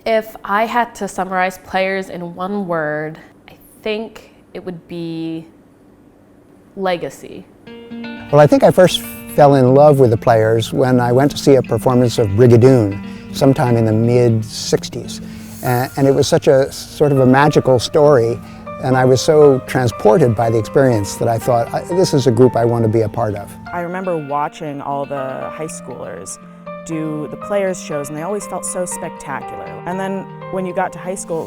If I had to summarize Players in one word, I think it would be legacy. Well, I think I first fell in love with the Players when I went to see a performance of Brigadoon sometime in the mid-60s. And it was such a sort of a magical story, and I was so transported by the experience that I thought, this is a group I want to be a part of. I remember watching all the high schoolers do the Players shows, and they always felt so spectacular. And then when you got to high school,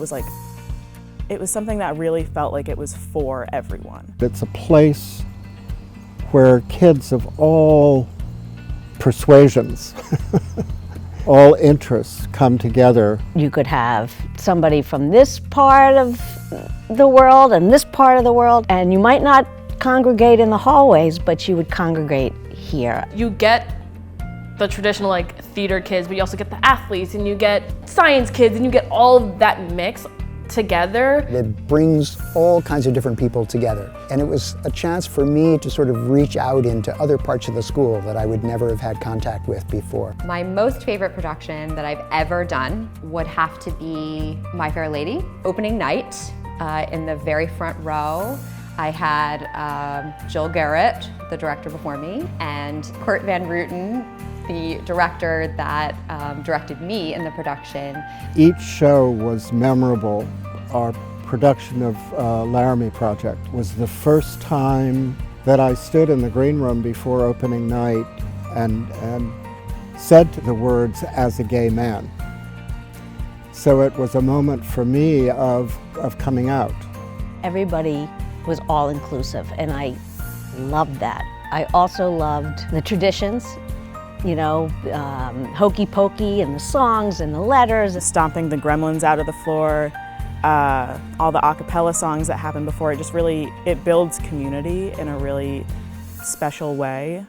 it was something that really felt like it was for everyone. It's a place where kids of all persuasions, all interests come together. You could have somebody from this part of the world and this part of the world, and you might not congregate in the hallways, but you would congregate here. You get the traditional like theater kids, but you also get the athletes, and you get science kids, and you get all of that mix together. It brings all kinds of different people together. And it was a chance for me to sort of reach out into other parts of the school that I would never have had contact with before. My most favorite production that I've ever done would have to be My Fair Lady. Opening night, in the very front row, I had Jill Garrett, the director before me, and Kurt Van Rooten, the director that directed me in the production. Each show was memorable. Our production of Laramie Project was the first time that I stood in the green room before opening night and said the words, "as a gay man." So it was a moment for me of coming out. Everybody was all-inclusive, and I loved that. I also loved the traditions, you know, hokey pokey and the songs and the letters. Stomping the gremlins out of the floor, all the a cappella songs that happen before, it builds community in a really special way.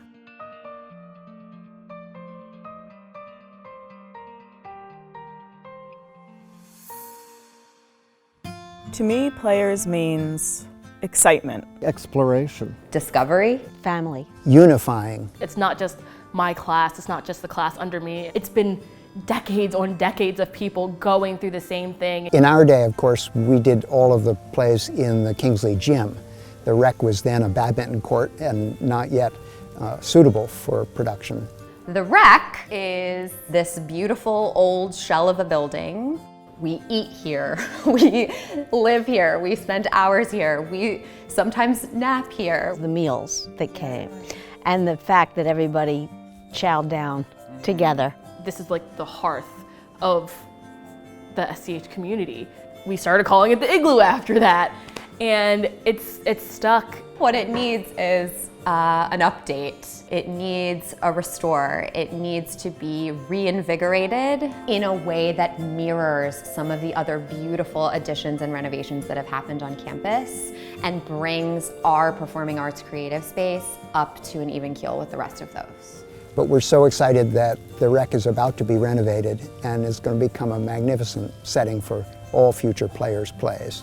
To me, Players means excitement, Exploration. Discovery. Family. Unifying. It's not just my class, it's not just the class under me. It's been decades on decades of people going through the same thing. In our day, of course, we did all of the plays in the Kingsley Gym. The Rec was then a badminton court and not yet suitable for production. The Rec is this beautiful old shell of a building. We eat here, we live here, we spend hours here, we sometimes nap here. The meals that came, and the fact that everybody chowed down together. This is like the hearth of the SCH community. We started calling it the Igloo after that, and it's stuck. What it needs is an update. It needs a restore. It needs to be reinvigorated in a way that mirrors some of the other beautiful additions and renovations that have happened on campus and brings our performing arts creative space up to an even keel with the rest of those. But we're so excited that the Rec is about to be renovated and is going to become a magnificent setting for all future Players plays.